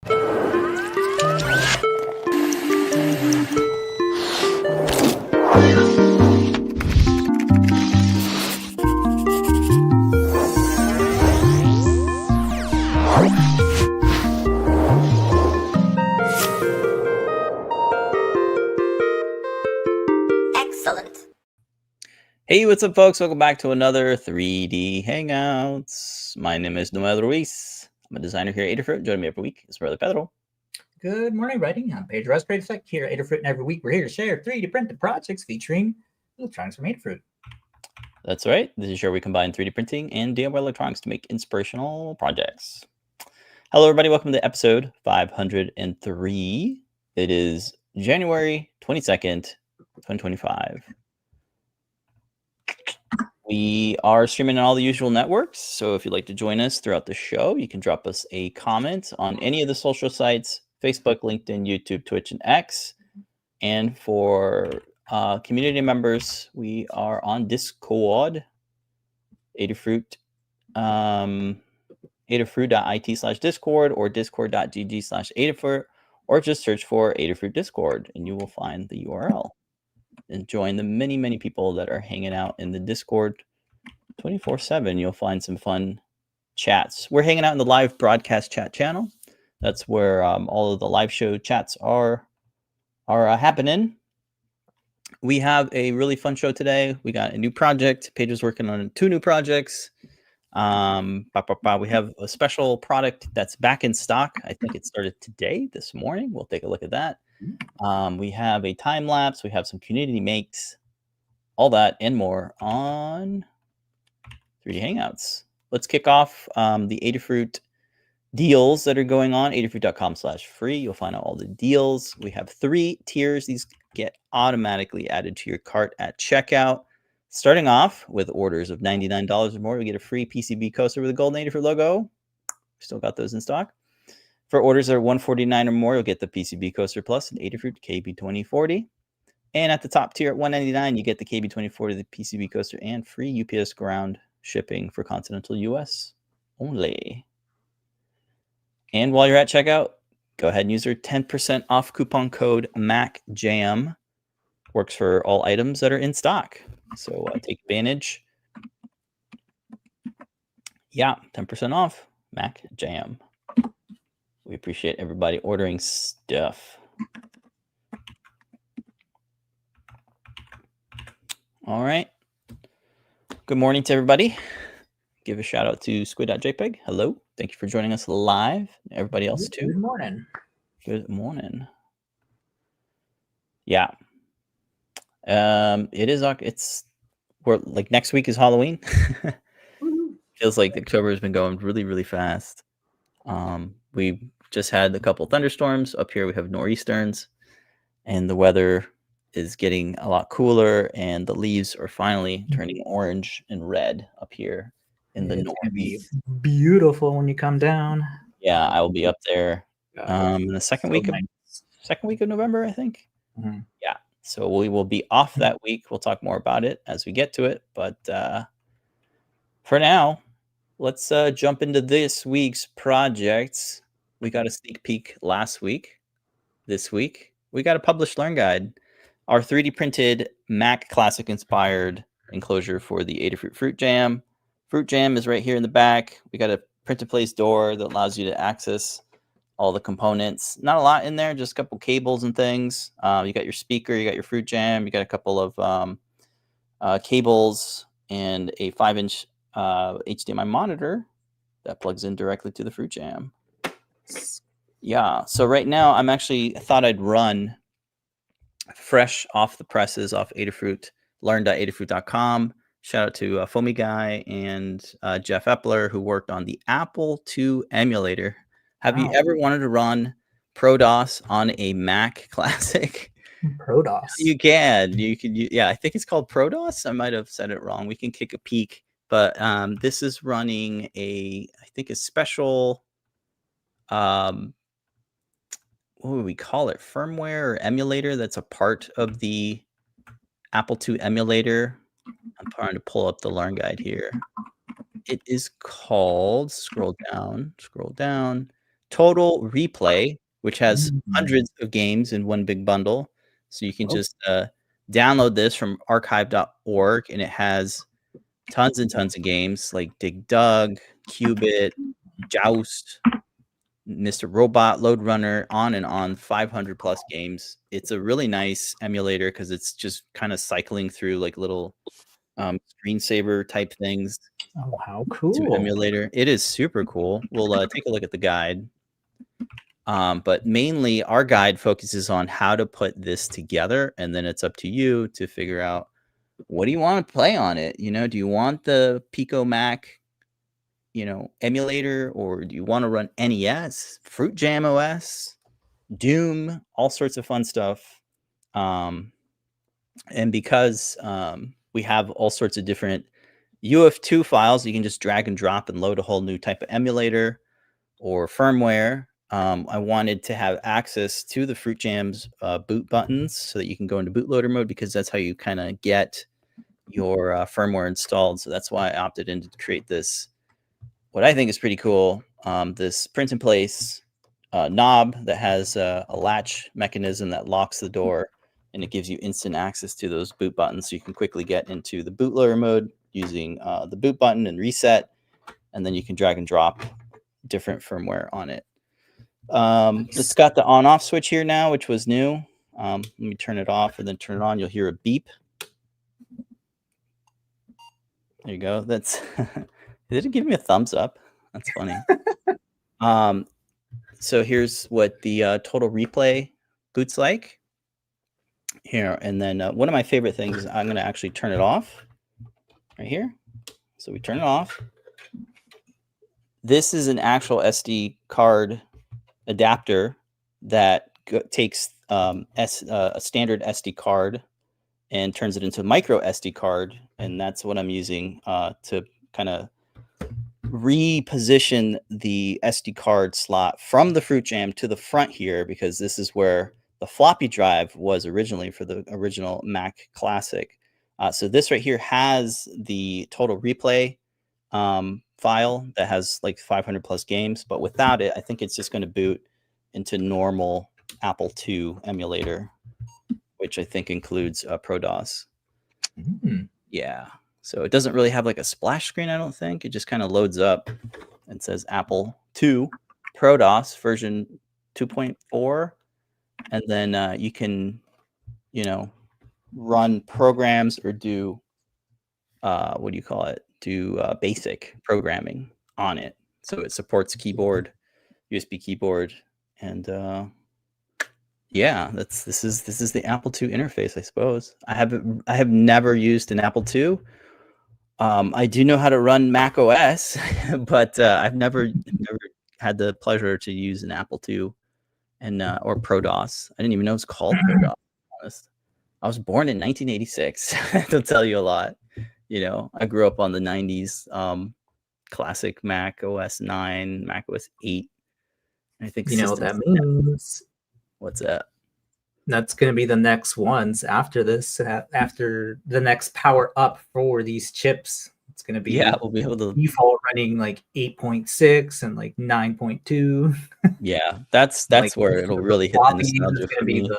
Excellent. Hey, what's up, folks? Welcome back to another 3D Hangouts. My name is Noel Ruiz. I'm a designer here at Adafruit. Joining me every week is Brother Pedro. Good morning, writing. I'm Pedro Creative Tech here at Adafruit, and every week we're here to share 3D printed projects featuring electronics from Adafruit. That's right. This is where we combine 3D printing and DIY electronics to make inspirational projects. Hello, everybody. Welcome to episode 503. It is January 22nd, 2025. We are streaming on all the usual networks, so if you'd like to join us throughout the show, you can drop us a comment on any of the social sites: Facebook, LinkedIn, YouTube, Twitch, and X. And for community members, we are on Discord, Adafruit, adafruit.it/discord or discord.gg/Adafruit, or just search for Adafruit Discord, and you will find the URL. And join the many, many people that are hanging out in the Discord 24/7. You'll find some fun chats. We're hanging out in the live broadcast chat channel. That's where all of the live show chats are happening. We have a really fun show today. We got a new project. Pedro's working on 2 new projects. We have a special product that's back in stock. I think it started this morning. We'll take a look at that. We have a time lapse. We have some community makes, all that and more on 3D Hangouts. Let's kick off the Adafruit deals that are going on. Adafruit.com/free. You'll find out all the deals. We have 3 tiers. These get automatically added to your cart at checkout. Starting off with orders of $99 or more, we get a free PCB coaster with a golden Adafruit logo. Still got those in stock. For orders that are $149 or more, you'll get the PCB coaster plus an Adafruit KB2040. And at the top tier at $199, you get the KB2040, the PCB coaster, and free UPS ground shipping for continental US only. And while you're at checkout, go ahead and use our 10% off coupon code MACJAM. Works for all items that are in stock. So take advantage. Yeah, 10% off MACJAM. We appreciate everybody ordering stuff. All right. Good morning to everybody. Give a shout out to squid.jpg. Hello. Thank you for joining us live. Everybody else too. Good morning. Good morning. Yeah. We're like next week is Halloween. Feels like October has been going really, really fast. We just had a couple thunderstorms up here. We have nor'easterns, and the weather is getting a lot cooler, and the leaves are finally turning orange and red up here in the north. Be beautiful when you come down. Yeah, I will be up there in the second week of November, I think. Mm-hmm. Yeah, so we will be off that week. We'll talk more about it as we get to it, but for now, let's jump into this week's projects. We got a sneak peek last week. This week, we got a published Learn Guide, our 3D printed Mac Classic inspired enclosure for the Adafruit Fruit Jam. Fruit Jam is right here in the back. We got a print-to-place door that allows you to access all the components. Not a lot in there, just a couple cables and things. You got your speaker, you got your Fruit Jam, you got a couple of cables and a 5-inch HDMI monitor that plugs in directly to the Fruit Jam. Yeah, so right now I thought I'd run fresh off the presses off Adafruit, learn.adafruit.com. Shout out to Foamy Guy and Jeff Epler, who worked on the Apple II emulator. Have you ever wanted to run ProDOS on a Mac Classic? ProDOS. You can. Yeah, I think it's called ProDOS. I might have said it wrong. We can kick a peek. But this is running a special, what would we call it? Firmware or emulator that's a part of the Apple II emulator. I'm trying to pull up the Learn Guide here. It is called, scroll down, Total Replay, which has Mm. hundreds of games in one big bundle. So you can just download this from archive.org, and it has tons and tons of games like Dig Dug, Qubit, Joust, Mr. Robot, Load Runner, on and on, 500 plus games. It's a really nice emulator because it's just kind of cycling through like little screensaver type things Oh, how to cool. emulator. It is super cool. We'll take a look at the guide. But mainly our guide focuses on how to put this together, and then it's up to you to figure out what do you want to play on it. Do you want the Pico Mac emulator, or do you want to run NES, Fruit Jam OS, Doom, all sorts of fun stuff. And because we have all sorts of different UF2 files, you can just drag and drop and load a whole new type of emulator or firmware. I wanted to have access to the Fruit Jam's boot buttons so that you can go into bootloader mode, because that's how you kind of get your firmware installed. So that's why I opted in to create this, what I think is pretty cool, this print in place knob that has a latch mechanism that locks the door, and it gives you instant access to those boot buttons. So you can quickly get into the bootloader mode using the boot button and reset, and then you can drag and drop different firmware on it. It's got the on-off switch here now, which was new. Let me turn it off and then turn it on. You'll hear a beep. There you go. That's did it give me a thumbs up? That's funny. So here's what the Total Replay boot's like here. And then one of my favorite things is I'm going to actually turn it off right here. So we turn it off. This is an actual SD card adapter that takes a standard SD card and turns it into a micro SD card, and that's what I'm using to kind of reposition the SD card slot from the Fruit Jam to the front here, because this is where the floppy drive was originally for the original Mac Classic. So this right here has the Total Replay file that has like 500 plus games, but without it, I think it's just going to boot into normal Apple II emulator, which I think includes ProDOS. Yeah. So it doesn't really have like a splash screen, I don't think. It just kind of loads up and says Apple II ProDOS version 2.4. And then you can, run programs or do, what do you call it? Do basic programming on it. So it supports keyboard, USB keyboard, and yeah, this is the Apple II interface, I suppose. I have never used an Apple II. I do know how to run Mac OS, but I've never had the pleasure to use an Apple II and or ProDOS. I didn't even know it was called ProDOS. To be honest. I was born in 1986. That'll tell you a lot. I grew up on the 90s classic Mac OS 9, Mac OS 8. I think you know what that means. What's that? That's going to be the next ones after this, after the next power up for these chips. It's going to be, we'll be able to default running like 8.6 and like 9.2. Yeah, that's like, where it'll really hit the nostalgia for me.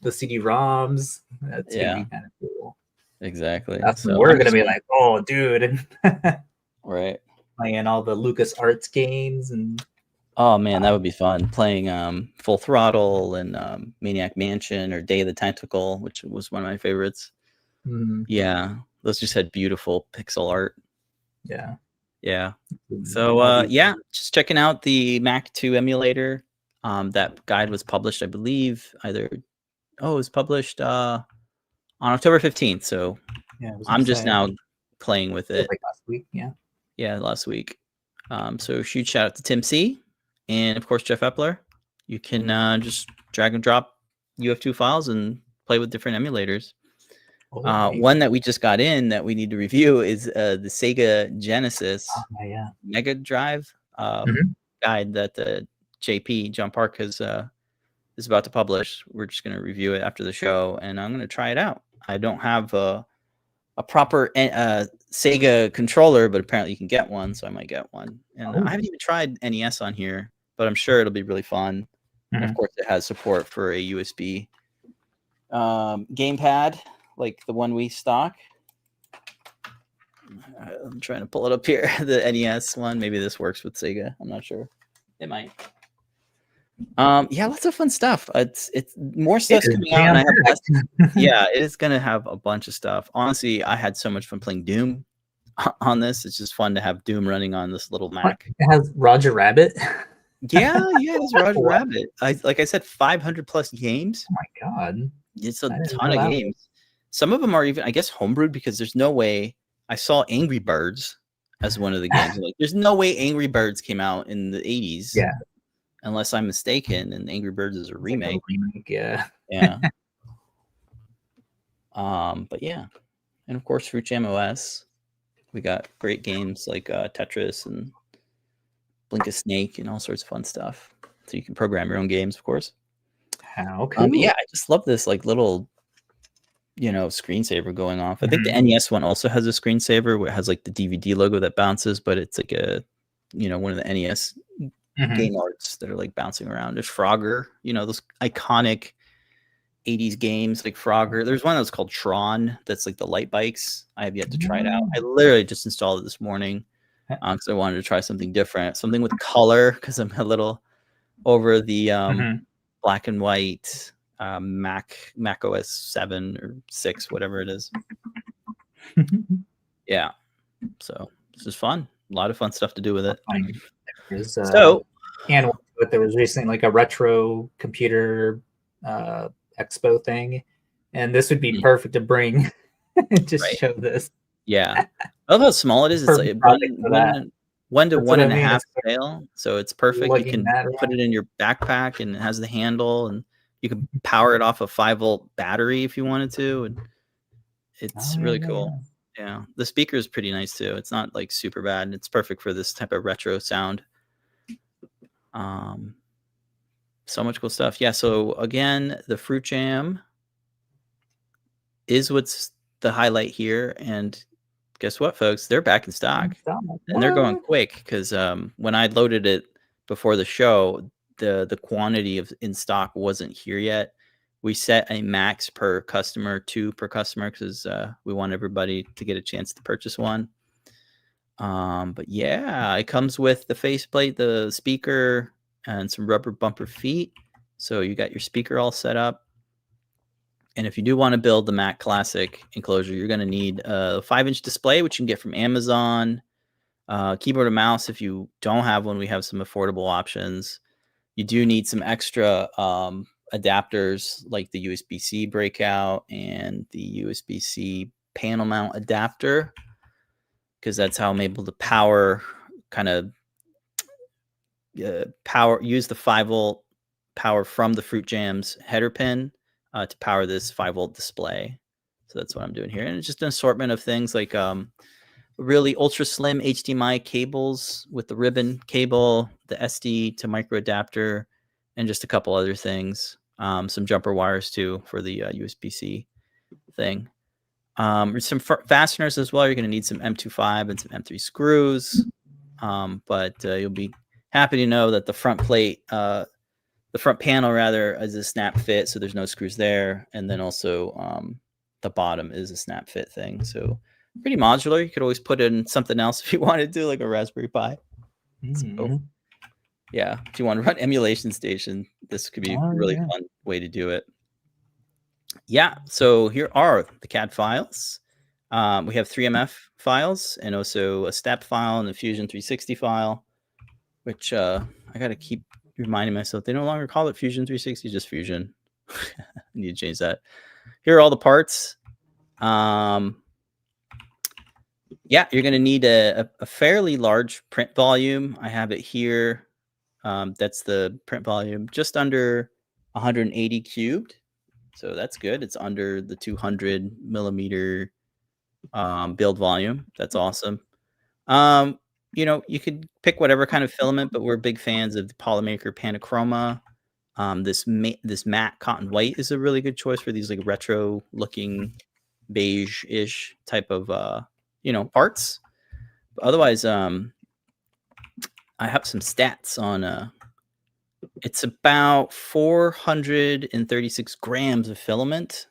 The CD-ROMs. That's going to be kind of cool. Exactly. That's when we're going to be like, oh, dude. Right. Playing all the LucasArts games and... Oh man, that would be fun. Playing Full Throttle and Maniac Mansion or Day of the Tentacle, which was one of my favorites. Mm-hmm. Yeah, those just had beautiful pixel art. Yeah. So just checking out the Mac 2 emulator. That guide was published, I believe, it was published on October 15th. So I'm just now playing with it. Like last week, last week. So huge shout out to Tim C. And of course, Jeff Epler. You can just drag and drop UF2 files and play with different emulators. One that we just got in that we need to review is the Sega Genesis Mega Drive guide that JP, John Park, is about to publish. We're just going to review it after the show, and I'm going to try it out. I don't have a proper Sega controller, but apparently you can get one, so I might get one. And I haven't even tried NES on here. but I'm sure it'll be really fun. And of Mhm. course, it has support for a USB gamepad like the one we stock. I'm trying to pull it up here. The NES one. Maybe this works with Sega. I'm not sure. It might. Yeah, lots of fun stuff. It's more stuff's coming out, and I have less. Yeah, it is gonna have a bunch of stuff. Honestly, I had so much fun playing Doom on this. It's just fun to have Doom running on this little Mac. It has Roger Rabbit. Yeah, it's Roger Rabbit. Like I said, 500 plus games. Oh my god, it's a ton of games. Some of them are even, I guess, homebrewed because there's no way. I saw Angry Birds as one of the games. Like, there's no way Angry Birds came out in the 80s. Yeah. Unless I'm mistaken, and Angry Birds is a remake. Yeah. Yeah. But yeah. And of course, Fruit Jam OS. We got great games like Tetris and Blink a Snake and all sorts of fun stuff. So you can program your own games, of course. How cool. Yeah, I just love this like little, screensaver going off. I think the NES one also has a screensaver where it has like the DVD logo that bounces, but it's like a, one of the NES game arts that are like bouncing around. There's Frogger, those iconic 80s games like Frogger. There's one that's called Tron that's like the light bikes. I have yet to try it out. I literally just installed it this morning because I wanted to try something different, something with color, because I'm a little over the black and white Mac OS 7 or 6, whatever it is. Yeah, so this is fun. A lot of fun stuff to do with it. And there was recently like a retro computer expo thing, and this would be perfect to bring. Just show this. Yeah, I love how small it is. It's like 1 to 1.5 scale, so it's perfect. You can put it in your backpack, and it has the handle, and you can power it off a 5-volt battery if you wanted to, and it's really cool. Yeah, the speaker is pretty nice too. It's not like super bad. It's perfect for this type of retro sound. So much cool stuff. Yeah, so again, the Fruit Jam is what's the highlight here, and guess what, folks? They're back in stock, and they're going quick because when I loaded it before the show, the quantity in stock wasn't here yet. We set a max per customer, 2 per customer, because we want everybody to get a chance to purchase one. But yeah, it comes with the faceplate, the speaker, and some rubber bumper feet. So you got your speaker all set up. And if you do want to build the Mac Classic enclosure, you're going to need a 5-inch display, which you can get from Amazon. Keyboard and mouse, if you don't have one, we have some affordable options. You do need some extra adapters like the USB-C breakout and the USB-C panel mount adapter, because that's how I'm able to power use the 5-volt power from the Fruit Jam's header pin to power this 5-volt display. So that's what I'm doing here. And it's just an assortment of things like really ultra slim HDMI cables with the ribbon cable, the SD to micro adapter, and just a couple other things. Some jumper wires too for the USB-C thing. Some fasteners as well. You're going to need some M25 and some M3 screws. But you'll be happy to know that the front plate, the front panel rather, is a snap fit, so there's no screws there. And then also the bottom is a snap fit thing. So pretty modular. You could always put in something else if you wanted to, like a Raspberry Pi. So, yeah, if you want to run Emulation Station, this could be a really fun way to do it. Yeah, so here are the CAD files. We have 3MF files and also a STEP file and a Fusion 360 file, which I got to keep reminding myself they no longer call it Fusion 360, just Fusion. I need to change that. Here are all the parts. Yeah, you're going to need a fairly large print volume. I have it here. That's the print volume, just under 180 cubed. So that's good. It's under the 200 millimeter build volume. That's awesome. You could pick whatever kind of filament, but we're big fans of the Polymaker Panachroma. This matte cotton white is a really good choice for these like retro looking beige-ish type of parts. But otherwise, I have some stats on It's about 436 grams of filament.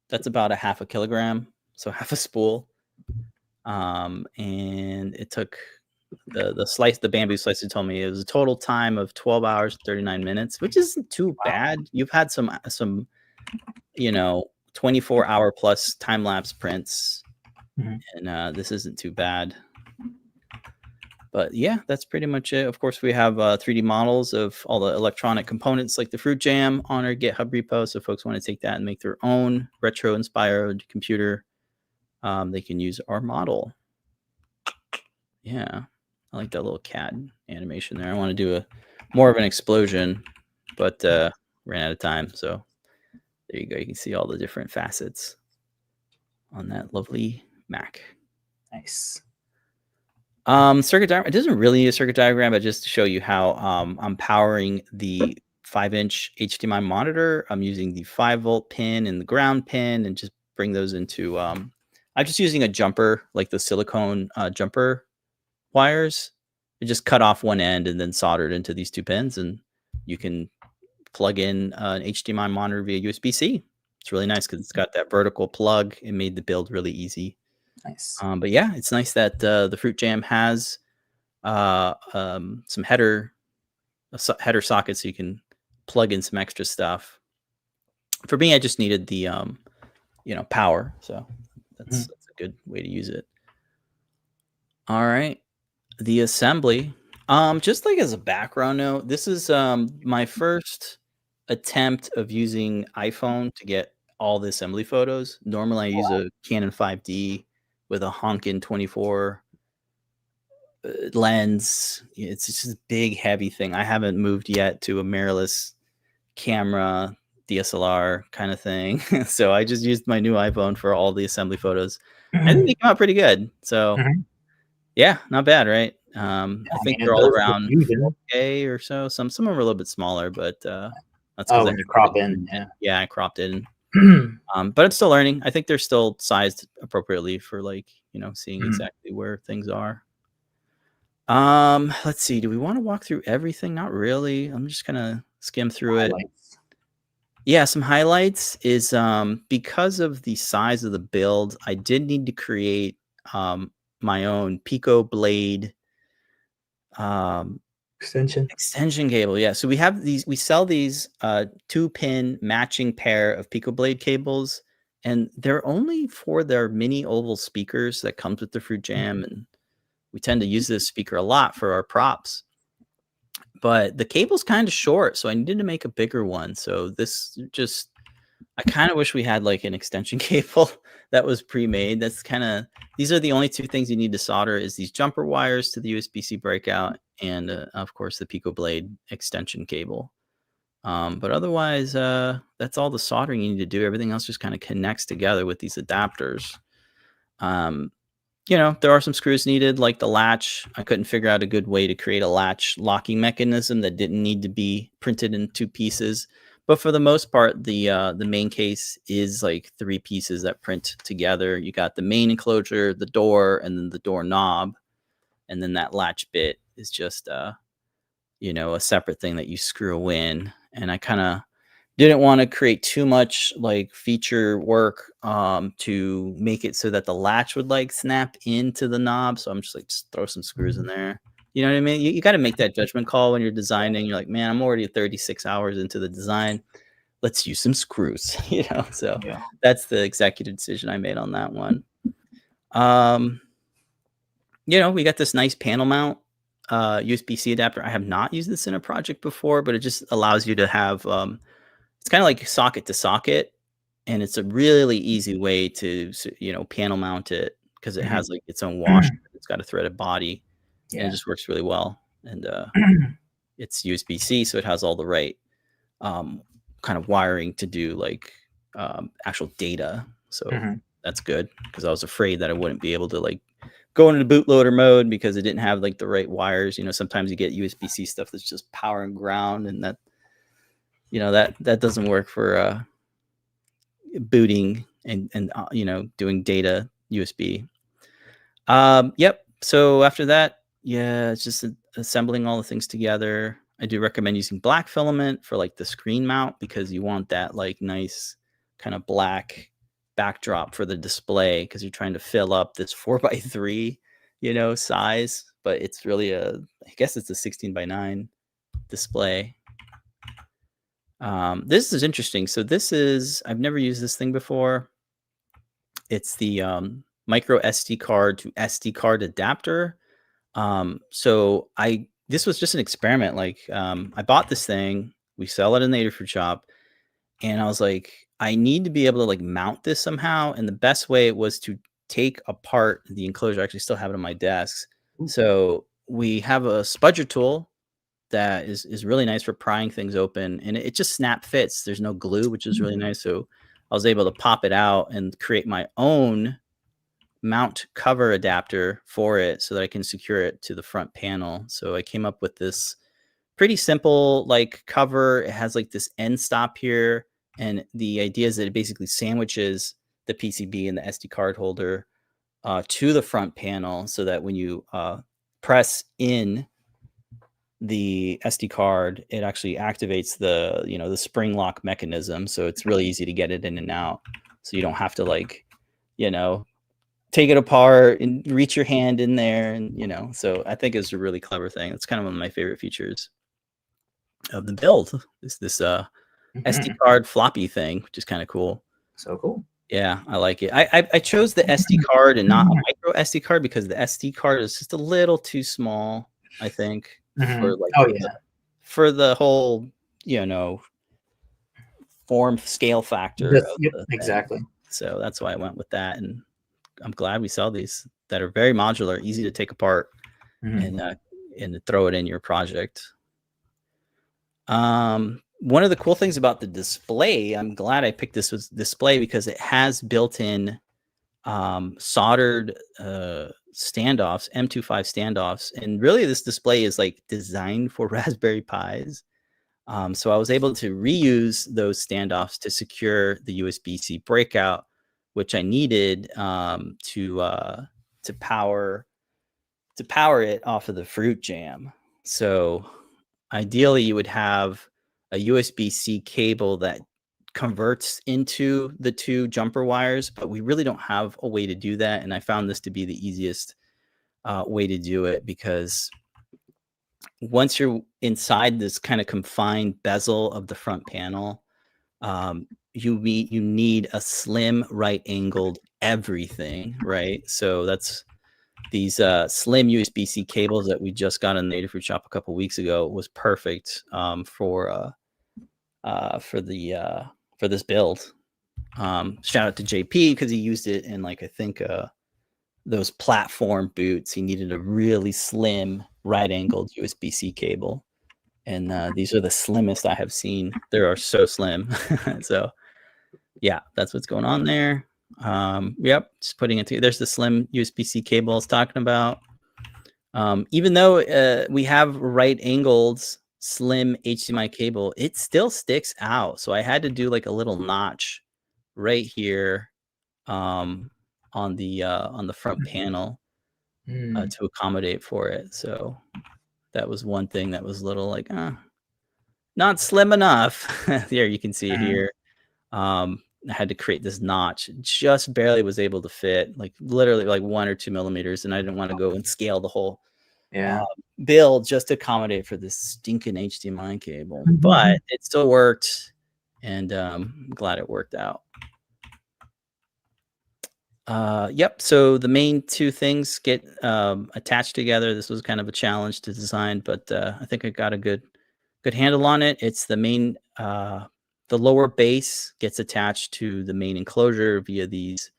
That's about a half a kilogram, so half a spool. And it took the bamboo slicer told me it was a total time of 12 hours 39 minutes, which isn't too bad. You've had some 24-hour plus time lapse prints, and this isn't too bad. But yeah, that's pretty much it. Of course, we have 3D models of all the electronic components like the fruit jam on our GitHub repo. So if folks want to take that and make their own retro-inspired computer, they can use our model. Yeah, I like that little cat animation there. I want to do more of an explosion, but ran out of time. So there you go. You can see all the different facets on that lovely Mac. Nice. Circuit diagram. It doesn't really need a circuit diagram, but just to show you how I'm powering the 5-inch HDMI monitor. I'm using the 5-volt pin and the ground pin, and just bring those into. I'm just using a jumper, like the silicone jumper wires. I just cut off one end and then soldered into these 2 pins, and you can plug in an HDMI monitor via USB-C. It's really nice because it's got that vertical plug. It made the build really easy. Nice. But yeah, it's nice that the Fruit Jam has some header sockets, so you can plug in some extra stuff. For me, I just needed the power, so that's a good way to use it. All right, the assembly. Just like as a background note, this is my first attempt of using iPhone to get all the assembly photos. Normally, I use a Canon 5D with a Honkin 24 lens. It's just a big, heavy thing. I haven't moved yet to a mirrorless camera, DSLR kind of thing. So I just used my new iPhone for all the assembly photos. I think they came out pretty good. So yeah, not bad, right? I think they're all around 4K or so. Some of them are a little bit smaller, but that's because when you crop in. Yeah, I cropped in. But I'm still learning. I think they're still sized appropriately for seeing exactly where things are. Let's see. Do we want to walk through everything? Not really. I'm just gonna skim through it. Yeah, some highlights is because of the size of the build, I did need to create my own Pico blade extension cable. Yeah, so we sell these 2-pin matching pair of Pico blade cables, and they're only for their mini oval speakers that comes with the Fruit Jam, and we tend to use this speaker a lot for our props. But the cable's kind of short, so I needed to make a bigger one. So I kind of wish we had like an extension cable that was pre-made. These are the only 2 things you need to solder, is these jumper wires to the USB-C breakout, and of course the Pico blade extension cable. But otherwise, that's all the soldering you need to do. Everything else just kind of connects together with these adapters. There are some screws needed, like the latch. I couldn't figure out a good way to create a latch locking mechanism that didn't need to be printed in 2 pieces. But for the most part, the main case is like 3 pieces that print together. You got the main enclosure, the door, and then the door knob. And then that latch bit is just a separate thing that you screw in. And I kind of didn't want to create too much like feature work to make it so that the latch would like snap into the knob. So I'm just throw some screws in there. You know what I mean? You got to make that judgment call when you're designing. You're like, man, I'm already 36 hours into the design. Let's use some screws, So that's the executive decision I made on that one. We got this nice panel mount USB-C adapter. I have not used this in a project before, but it just allows you to have it's kind of like socket to socket, and it's a really easy way to panel mount it because it has like its own washer. It's got a threaded body, and it just works really well. And it's USB-C, so it has all the right kind of wiring to do like actual data. So that's good, because I was afraid that I wouldn't be able to like go into the bootloader mode because it didn't have like the right wires. Sometimes you get USB-C stuff that's just power and ground, and that that doesn't work for booting and doing data USB. Yep. So after that, it's just assembling all the things together. I do recommend using black filament for like the screen mount, because you want that like nice kind of black backdrop for the display, because you're trying to fill up this 4x3, size, but it's really I guess it's a 16:9 display. This is interesting. So I've never used this thing before. It's the micro SD card to SD card adapter. So this was just an experiment. Like, I bought this thing, we sell it in the Adafruit shop, and I was like, I need to be able to like mount this somehow. And the best way was to take apart the enclosure. I actually still have it on my desk. So we have a spudger tool that is really nice for prying things open, and it just snap fits. There's no glue, which is really nice. So I was able to pop it out and create my own mount cover adapter for it so that I can secure it to the front panel. So I came up with this pretty simple like cover. It has like this end stop here, and the idea is that it basically sandwiches the PCB and the SD card holder to the front panel, so that when you press in the SD card, it actually activates the spring lock mechanism. So it's really easy to get it in and out. So you don't have to like, take it apart and reach your hand in there. And, so I think it's a really clever thing. It's kind of one of my favorite features of the build, is this SD card floppy thing, which is kind of cool. So cool. Yeah, I like it. I chose the SD card and not a micro SD card because the SD card is just a little too small, I think, for like for the whole, form scale factor. Exactly. So that's why I went with that, and I'm glad we sell these that are very modular, easy to take apart, and throw it in your project. One of the cool things about the display, I'm glad I picked this display because it has built-in soldered standoffs, M.2.5 standoffs, and really this display is like designed for Raspberry Pis. So I was able to reuse those standoffs to secure the USB-C breakout, which I needed to power it off of the Fruit Jam. So ideally, you would have a USB-C cable that converts into the two jumper wires, but we really don't have a way to do that. And I found this to be the easiest way to do it, because once you're inside this kind of confined bezel of the front panel, you need a slim right-angled everything, right? So that's these slim USB-C cables that we just got in the Adafruit shop a couple weeks ago was perfect for this build. Shout out to JP, because he used it in like, I think those platform boots. He needed a really slim right-angled USB-C cable, and these are the slimmest I have seen. They are so slim. So yeah, that's what's going on there. Yep, just putting it together. There's the slim USB-C cable I was talking about. Even though we have right-angled slim HDMI cable, it still sticks out. So I had to do like a little notch right here on the front panel to accommodate for it. So that was one thing that was a little like not slim enough. There you can see it here. I had to create this notch. Just barely was able to fit, like literally like 1 or 2 millimeters, and I didn't want to go and scale the whole build just to accommodate for this stinking HDMI cable. But it still worked, and I'm glad it worked out. Yep. So the main two things get attached together. This was kind of a challenge to design, but I think I got a good handle on it. It's the main, the lower base gets attached to the main enclosure via these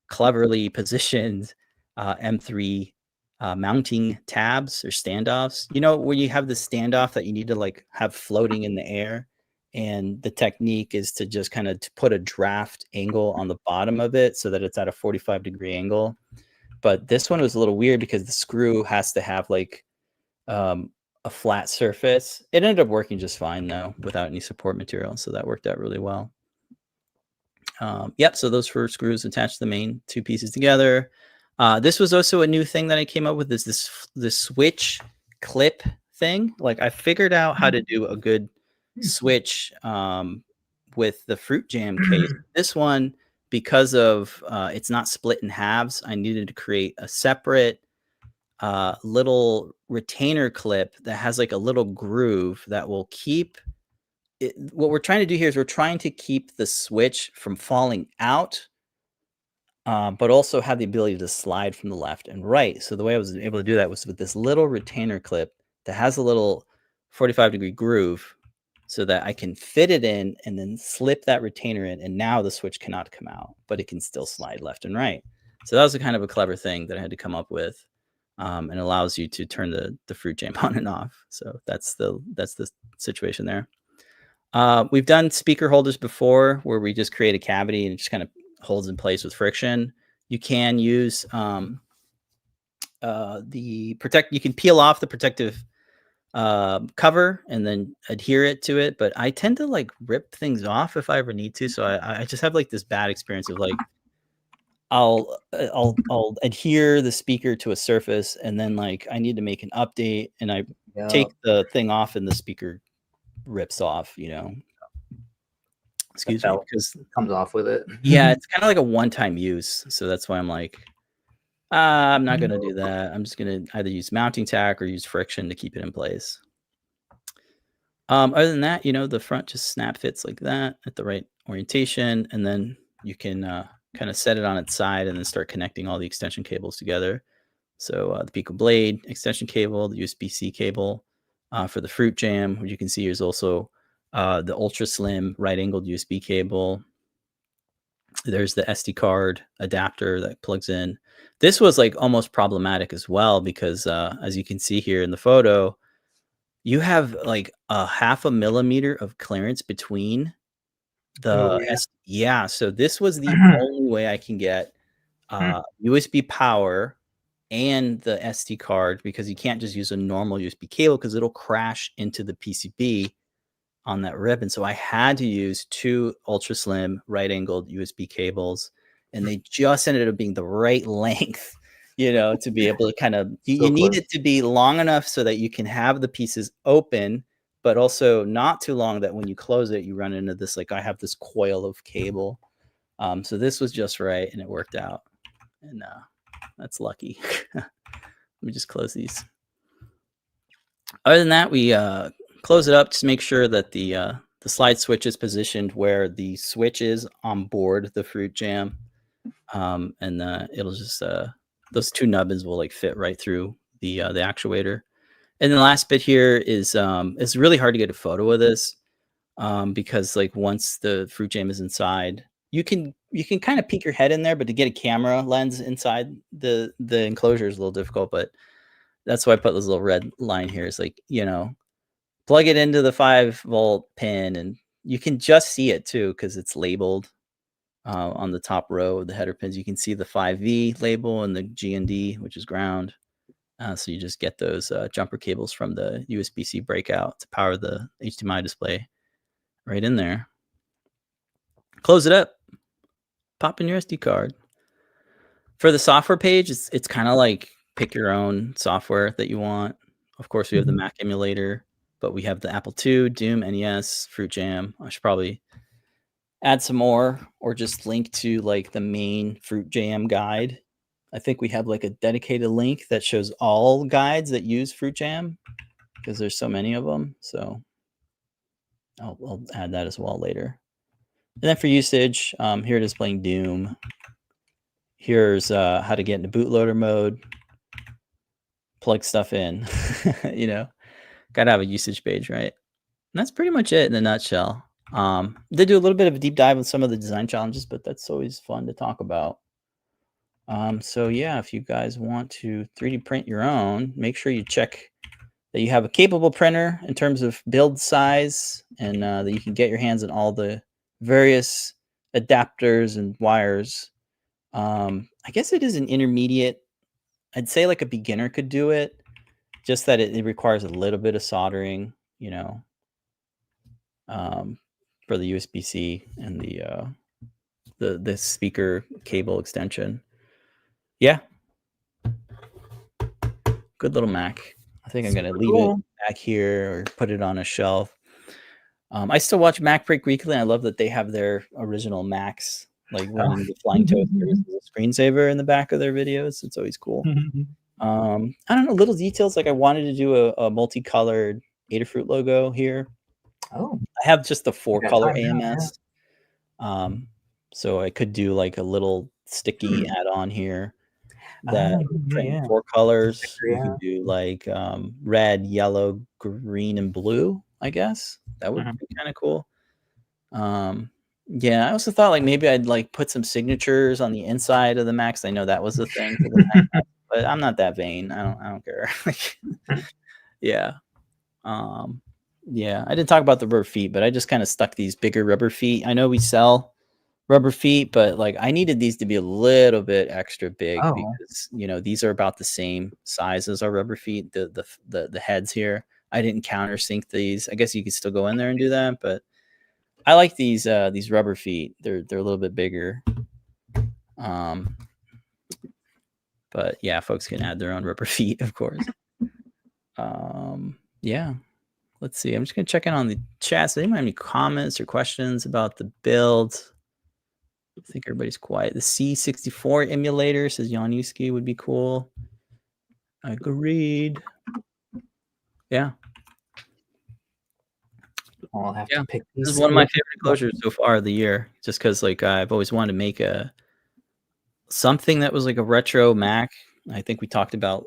cleverly positioned M3 mounting tabs or standoffs. Where you have the standoff that you need to like have floating in the air, and the technique is to just kind of put a draft angle on the bottom of it so that it's at a 45-degree angle. But this one was a little weird because the screw has to have like a flat surface. It ended up working just fine though, without any support material. So that worked out really well. Yep. So those 4 screws attach the main 2 pieces together. This was also a new thing that I came up with, is this switch clip thing. Like I figured out how to do a good switch with the fruit jam case. This one, because of it's not split in halves, I needed to create a separate little retainer clip that has like a little groove that will keep it. What we're trying to do here is we're trying to keep the switch from falling out, but also have the ability to slide from the left and right. So the way I was able to do that was with this little retainer clip that has a little 45-degree groove so that I can fit it in and then slip that retainer in. And now the switch cannot come out, but it can still slide left and right. So that was a kind of a clever thing that I had to come up with. And allows you to turn the fruit jam on and off. So that's the situation there. We've done speaker holders before where we just create a cavity and it just kind of holds in place with friction. You can use you can peel off the protective cover and then adhere it to it, but I tend to like rip things off if I ever need to. So I just have like this bad experience of like I'll adhere the speaker to a surface and then like I need to make an update and I take the thing off and the speaker rips off, excuse me, because comes off with it. Yeah, it's kind of like a one-time use. So that's why I'm like, I'm not going to do that. I'm just going to either use mounting tack or use friction to keep it in place. Other than that, the front just snap fits like that at the right orientation. And then you can kind of set it on its side and then start connecting all the extension cables together. So the Pico blade extension cable, the USB-C cable for the fruit jam, which you can see is also the ultra slim right angled USB cable. There's the SD card adapter that plugs in. This was like almost problematic as well because as you can see here in the photo, you have like a 0.5 millimeter of clearance between the so this was the only way I can get USB power and the SD card because you can't just use a normal USB cable because it'll crash into the PCB on that ribbon. So I had to use 2 ultra slim right angled USB cables and they just ended up being the right length, to be able to kind of, you need it to be long enough so that you can have the pieces open, but also not too long that when you close it, you run into this, like I have this coil of cable. So this was just right and it worked out. And that's lucky. Let me just close these. Other than that, we close it up to make sure that the slide switch is positioned where the switch is on board the fruit jam. And it'll just, those 2 nubbins will like fit right through the actuator. And the last bit here is, it's really hard to get a photo of this because like once the fruit jam is inside, you can kind of peek your head in there, but to get a camera lens inside the enclosure is a little difficult, but that's why I put this little red line here. It's like, plug it into the 5-volt pin and you can just see it too because it's labeled on the top row of the header pins. You can see the 5V label and the G&D, which is ground. So you just get those jumper cables from the USB-C breakout to power the HDMI display right in there. Close it up. Pop in your SD card. For the software page, it's kind of like pick your own software that you want. Of course, we have the Mac emulator, but we have the Apple II, Doom, NES, Fruit Jam. I should probably add some more or just link to like the main Fruit Jam guide. I think we have like a dedicated link that shows all guides that use Fruit Jam because there's so many of them. So I'll add that as well later. And then for usage, here it is playing Doom. Here's how to get into bootloader mode. Plug stuff in, gotta have a usage page, right? And that's pretty much it in a nutshell. They do a little bit of a deep dive on some of the design challenges, but that's always fun to talk about. So yeah, if you guys want to 3D print your own, make sure you check that you have a capable printer in terms of build size and that you can get your hands on all the various adapters and wires. I guess it is an intermediate. I'd say like a beginner could do it, just that it requires a little bit of soldering, for the USB-C and the speaker cable extension. Yeah. Good little Mac. I think I'm going to leave it back here or put it on a shelf. I still watch Mac Break Weekly. And I love that they have their original Macs, like running the flying toasters as a screensaver in the back of their videos. It's always cool. I don't know, little details. Like I wanted to do a multicolored Adafruit logo here. Oh, I have just the 4-color now, AMS. So I could do like a little sticky add-on here that print 4 colors. You can do like red, yellow, green, and blue, I guess. That would be kind of cool. Yeah, I also thought like maybe I'd like put some signatures on the inside of the Macs. I know that was the thing for the Mac, but I'm not that vain. I don't care. Yeah. Yeah, I didn't talk about the rubber feet, but I just kind of stuck these bigger rubber feet. I know we sell rubber feet, but like I needed these to be a little bit extra big because these are about the same size as our rubber feet. The heads here. I didn't countersink these. I guess you could still go in there and do that, but I like these rubber feet. They're a little bit bigger. But yeah, folks can add their own rubber feet, of course. Yeah. Let's see. I'm just gonna check in on the chat. So, anyone have any comments or questions about the build? I think everybody's quiet. The C64 emulator, says Januski, would be cool. Agreed. Yeah. I'll have to pick these. This is one of my favorite enclosures so far of the year, just because like I've always wanted to make something that was like a retro Mac. I think we talked about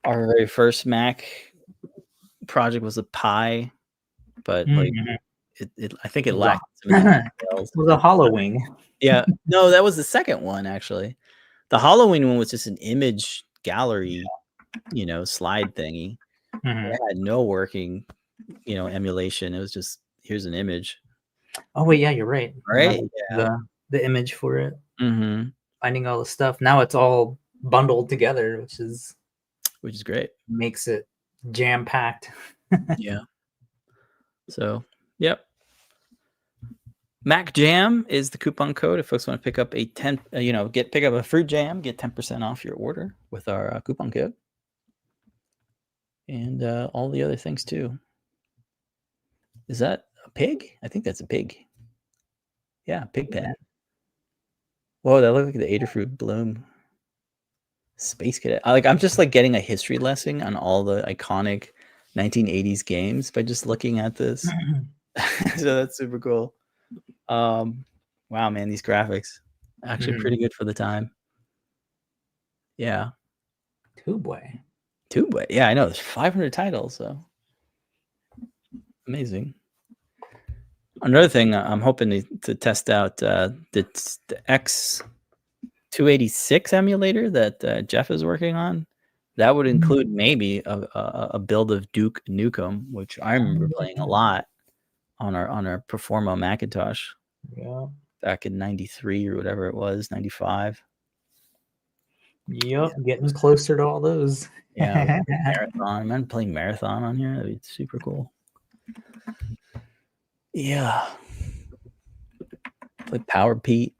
our very first Mac project was a Pi, but like I think it lacked some of the details. It was a Halloween. Yeah, no, that was the second one actually. The Halloween one was just an image gallery, slide thingy. It had no working, emulation. It was just here's an image. Oh wait, yeah, you're right. Right? Yeah. The image for it. Mm-hmm. Finding all the stuff. Now it's all bundled together, which is great. Makes it jam packed. Yeah. So, yep. Mac Jam is the coupon code if folks want to pick up pick up a fruit jam, get 10% off your order with our coupon code, and all the other things too. Is that a pig? I think that's a pig. Yeah, pig pen. Whoa, that looked like the Adafruit Bloom Space Cadet. I'm just like getting a history lesson on all the iconic 1980s games by just looking at this. So that's super cool. Wow, man, these graphics actually pretty good for the time. Yeah. Tubeway. Yeah, I know. There's 500 titles, so amazing. Another thing I'm hoping to test out the X286 emulator that Jeff is working on. That would include maybe a build of Duke Nukem, which I remember playing a lot on our Performa Macintosh. Yeah. Back in 93 or whatever it was, 95. Yep, getting closer to all those. Yeah, Marathon. I'm playing Marathon on here. That'd be super cool. Yeah. Play Power Pete.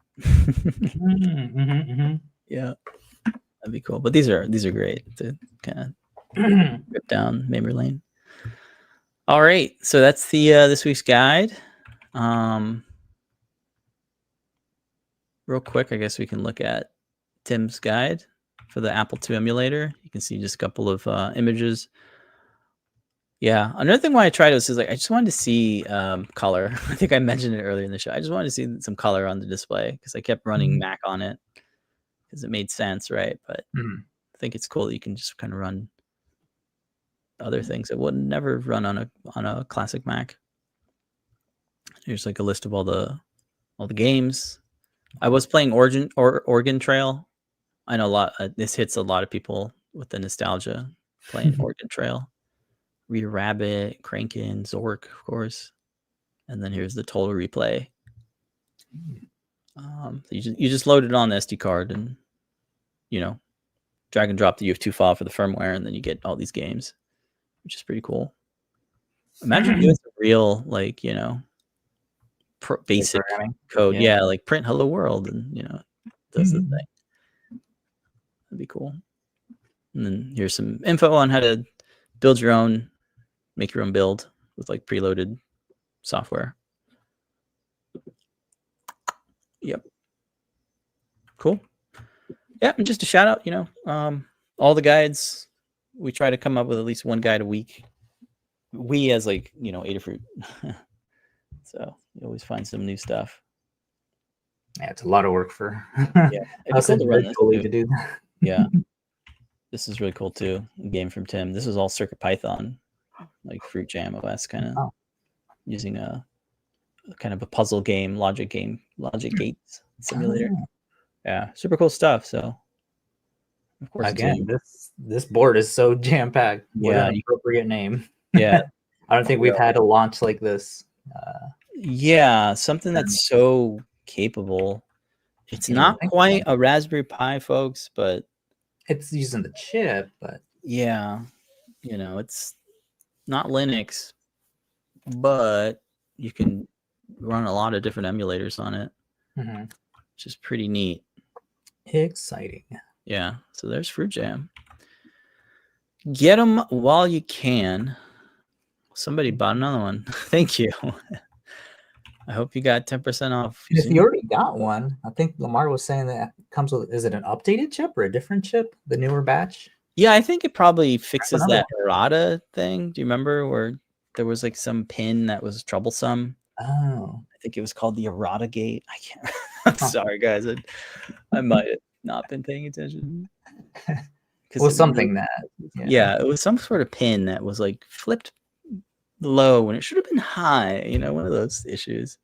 Yeah, that'd be cool. But these are great to kind of rip down memory lane. All right, so that's the this week's guide. Real quick, I guess we can look at Tim's guide for the Apple II emulator. You can see just a couple of images. Yeah, another thing why I tried it was like I just wanted to see color. I think I mentioned it earlier in the show. I just wanted to see some color on the display because I kept running Mac on it because it made sense, right? But I think it's cool that you can just kind of run other things that would never run on a classic Mac. Here's like a list of all the games. I was playing Oregon Trail. I know a lot. This hits a lot of people with the nostalgia playing Oregon Trail. Reader Rabbit, Crankin, Zork, of course, and then here's the Total Replay. So you just load it on the SD card and drag and drop the UF2 file for the firmware, and then you get all these games, which is pretty cool. Imagine doing some real basic code, yeah, like print hello world, and does the thing. That'd be cool. And then here's some info on how to build your own, make your own build with like preloaded software. Yep. Cool. Yeah, and just a shout out, all the guides. We try to come up with at least one guide a week. We as like, Adafruit. So you always find some new stuff. Yeah, it's a lot of work for us individually to do that. Yeah. This is really cool too. A game from Tim. This is all CircuitPython, like Fruit Jam OS kind of using a kind of a puzzle game, logic gates simulator. Yeah, super cool stuff. So of course, again, this board is so jam packed. What an appropriate name. Yeah. I don't think we've had a launch like this. Yeah, something that's so capable. It's not quite a Raspberry Pi, folks, but it's using the chip. But yeah, it's not Linux, but you can run a lot of different emulators on it, which is pretty neat. Exciting. Yeah, so there's Fruit Jam. Get them while you can. Somebody bought another one. Thank you. I hope you got 10% off. And if you already got one, I think Lamar was saying that it comes with, is it an updated chip or a different chip, the newer batch? Yeah, I think it probably fixes that errata thing. Do you remember where there was like some pin that was troublesome? Oh. I think it was called the errata gate. I can't. I'm sorry, guys. I might have not been paying attention. It was something that. Yeah, it was some sort of pin that was like flipped low when it should have been high, one of those issues.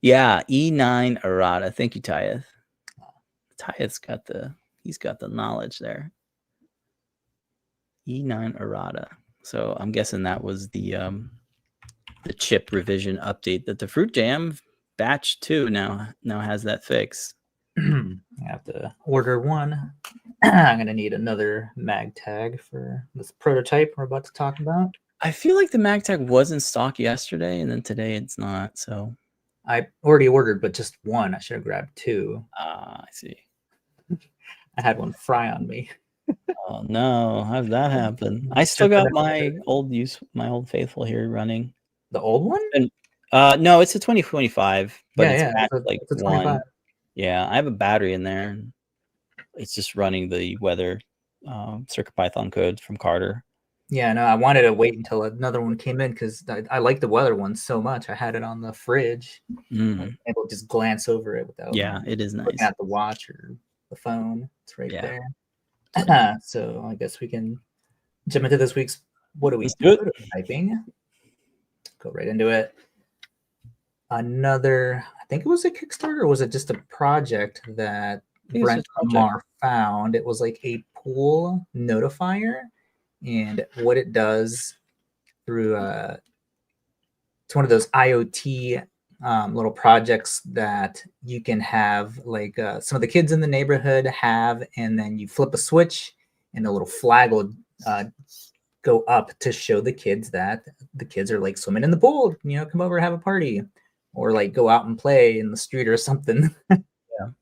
Yeah, E9 errata. Thank you, Tyeth. Tyeth's got the knowledge there. E9 errata. So I'm guessing that was the chip revision update that the Fruit Jam batch 2 now has that fix. I have to order one. I'm gonna need another MagTag for this prototype we're about to talk about. I feel like the MagTag was in stock yesterday, and then today it's not. So I already ordered, but just one. I should have grabbed two. I see. I had one fry on me. Oh no, how'd that happen? I still got my old faithful here running. The old one? And no, it's a 2025, but it's like it's a 25. Yeah, I have a battery in there. It's just running the weather CircuitPython code from Carter. Yeah, no, I wanted to wait until another one came in because I like the weather one so much. I had it on the fridge. Able to just glance over it without it is nice. Looking at the watch or the phone. It's right there. So I guess we can jump into this week's prototyping. Go right into it. Another, I think it was a Kickstarter, or was it just a project that Brent Lamar found? It was like a pool notifier. And what it does through it's one of those IoT little projects that you can have, like some of the kids in the neighborhood have, and then you flip a switch and a little flag will go up to show the kids that the kids are like swimming in the pool, come over, have a party, or like go out and play in the street or something.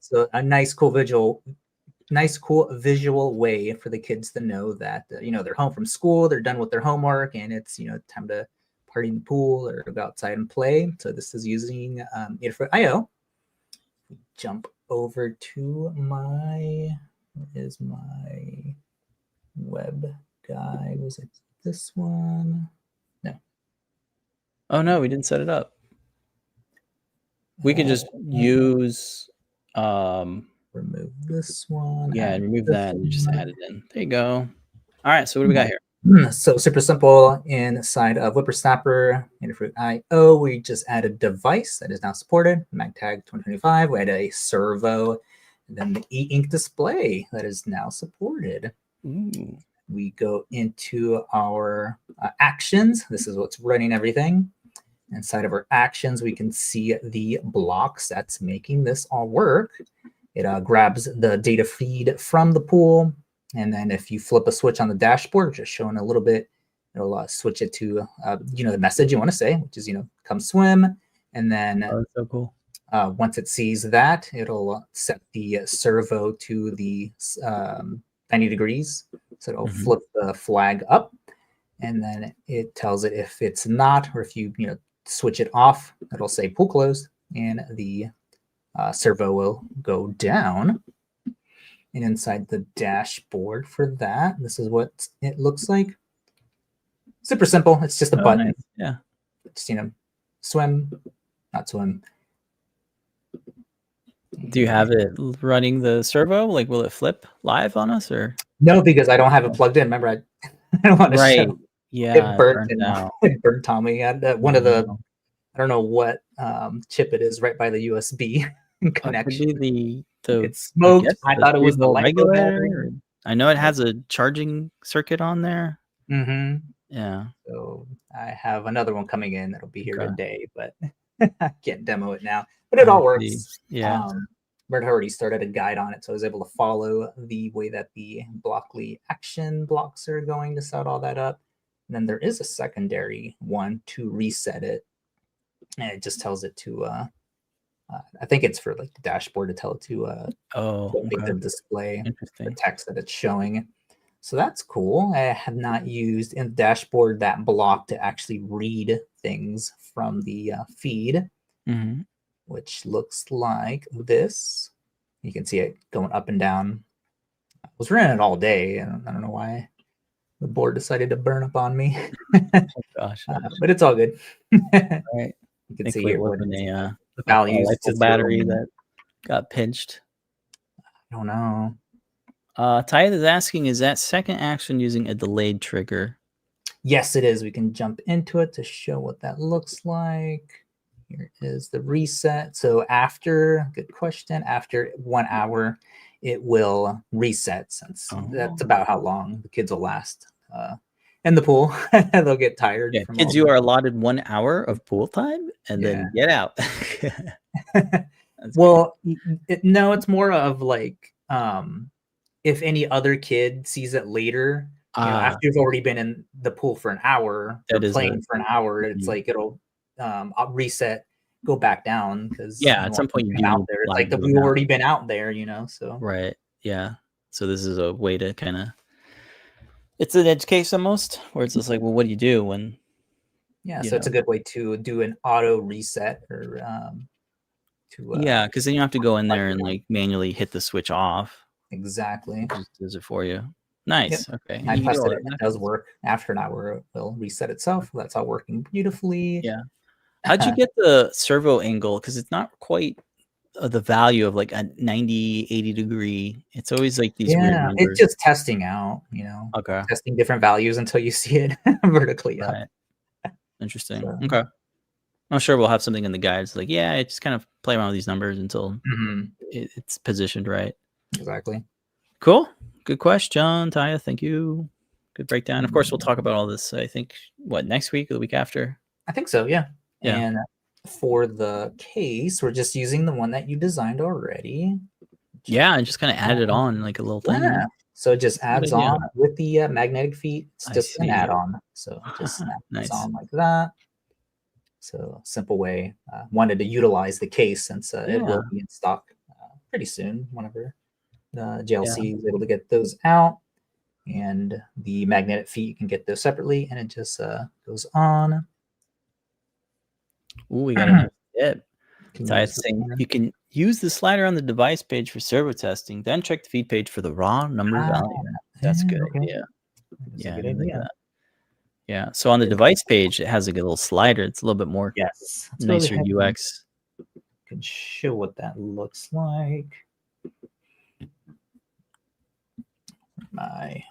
So a nice cool visual way for the kids to know that they're home from school, they're done with their homework, and it's time to party in the pool or go outside and play. So this is using Adafruit.io. Jump over to my web guide. Was it this one? No. Oh no, we didn't set it up. We could just use remove this one. Yeah, and remove that and just add it in. There you go. All right, so what do we got here? So super simple. Inside of Whippersnapper, Adafruit.io, we just added a device that is now supported, MagTag 2025. We had a servo, and then the eInk display that is now supported. Ooh. We go into our actions. This is what's running everything. Inside of our actions, we can see the blocks that's making this all work. It grabs the data feed from the pool, and then if you flip a switch on the dashboard, just showing a little bit, it'll switch it to the message you want to say, which is come swim, and then that's so cool. Once it sees that, it'll set the servo to the 90 degrees, So it'll flip the flag up, and then it tells it if it's not, or if you switch it off, it'll say pool closed, and the servo will go down. And inside the dashboard for that, this is what it looks like. Super simple. It's just a button. Nice. Yeah. Just swim, not swim. Do you have it running the servo? Like, will it flip live on us, or no? Because I don't have it plugged in. Remember, I don't want to show. Yeah, it burnt it burnt Tommy. One of the, I don't know what chip it is, right by the USB connection. Could be it smoked. I thought it was the regulator. I know it has a charging circuit on there. Yeah. So I have another one coming in that'll be here today, but I can't demo it now. But it all works. Yeah. Bert already started a guide on it, so I was able to follow the way that the Blockly action blocks are going to set all that up. And then there is a secondary one to reset it, and it just tells it to. I think it's for like the dashboard to tell it to make the display the text that it's showing. So that's cool. I have not used in the dashboard that block to actually read things from the feed, which looks like this. You can see it going up and down. I was running it all day, and I don't know why the board decided to burn up on me. Gosh. But it's all good. Right. You can see here what the values. Battery that got pinched. I don't know. Tyeth is asking, is that second action using a delayed trigger? Yes, it is. We can jump into it to show what that looks like. Here is the reset. So good question, after 1 hour, it will reset, since that's about how long the kids will last in the pool. They'll get tired. Yeah, kids, you are allotted 1 hour of pool time and then get out. Well, no, it's more of like, if any other kid sees it later, after you've already been in the pool for an hour, or playing for an hour, it's like it'll reset, go back down, because at some point you do out there. It's like we've already been out there, so right. Yeah. So this is a way to kind of, it's an edge case almost, where it's just like, well, what do you do when? So it's a good way to do an auto reset, or because then you have to go in there and like manually hit the switch off. Exactly. It just does it for you. Nice. Yep. Okay. I tested it. It does work. After an hour, it will reset itself. That's all working beautifully. Yeah. How'd you get the servo angle? Because it's not quite the value of like a 90, 80 degree. It's always like these weird numbers. It's just testing out, testing different values until you see it vertically up. Interesting. So. Okay. I'm sure we'll have something in the guides like, just kind of play around with these numbers until it's positioned right. Exactly. Cool. Good question, Taya. Thank you. Good breakdown. Of course, we'll talk about all this, I think, next week or the week after? I think so, yeah. And for the case, we're just using the one that you designed already. And just kind of add it on like a little thing. Yeah. So it just adds on with the magnetic feet. It's just an add-on. So it just snaps on like that. So simple way. Wanted to utilize the case, since it will be in stock pretty soon, whenever the JLC is able to get those out. And the magnetic feet, you can get those separately, and it just goes on. Ooh, we got a tip. Saying you can use the slider on the device page for servo testing, then check the feed page for the raw number value. That's good. Okay. Yeah. So on the device page, it has like a little slider. It's a little bit more nicer UX. Can show what that looks like.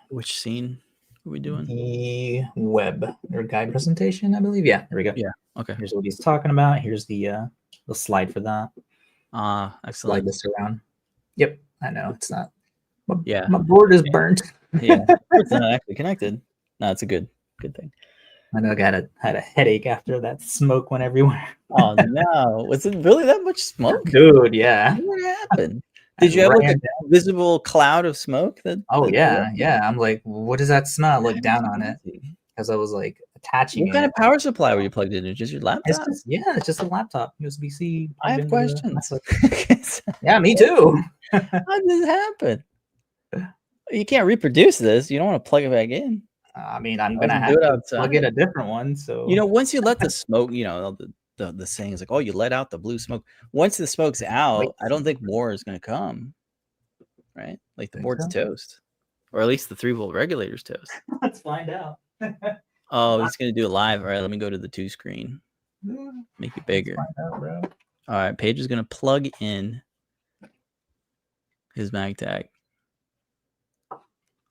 Which scene are we doing? The web or guide presentation, I believe. Yeah, there we go. Yeah. Okay. Here's what he's talking about. Here's the slide for that. Excellent. Slide this around. Yep, I know it's not. My board is burnt. It's not actually connected. No, it's a good thing. I know I had a headache after that smoke went everywhere. Oh no! Was it really that much smoke, dude? Yeah. What happened? Did you have like a visible cloud of smoke? I'm like, what does that smell? I looked down on it because I was like attaching. What kind of power supply were you plugged into? Just your laptop? It's just a laptop, USB-C. I have questions. Yeah, me too. How did this happen? You can't reproduce this. You don't want to plug it back in. I mean, I'm I'll gonna just have do it to plug in outside. a different one. So You know, once you let the smoke, you know, the saying is like, oh, you let out the blue smoke. Once the smoke's out, I don't think more is gonna come. Right? Like the think board's so. toast. Or at least the 3-volt regulator's toast. Let's find out. Oh, he's gonna do it live. All right, let me go to the 2 screen. Make it bigger. Let's find out, bro. All right, Paige is gonna plug in his MagTag.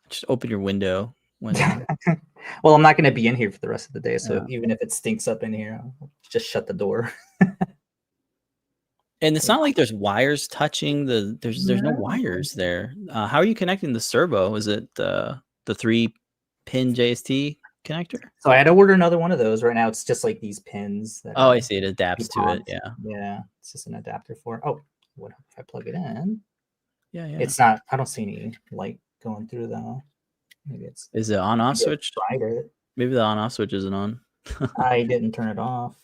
Just open your window. Well, I'm not going to be in here for the rest of the day, so even if it stinks up in here, I'll just shut the door. And it's not like there's wires touching the. There's no wires there. How are you connecting the servo? Is it the 3-pin JST connector? So I had to order another one of those. Right now, it's just like these pins. That I see. It adapts to it. Yeah. Yeah, it's just an adapter for. Oh, what if I plug it in? Yeah. It's not. I don't see any light going through though. Maybe it's. Is it on-off switch? Tried it. Maybe the on-off switch isn't on. I didn't turn it off.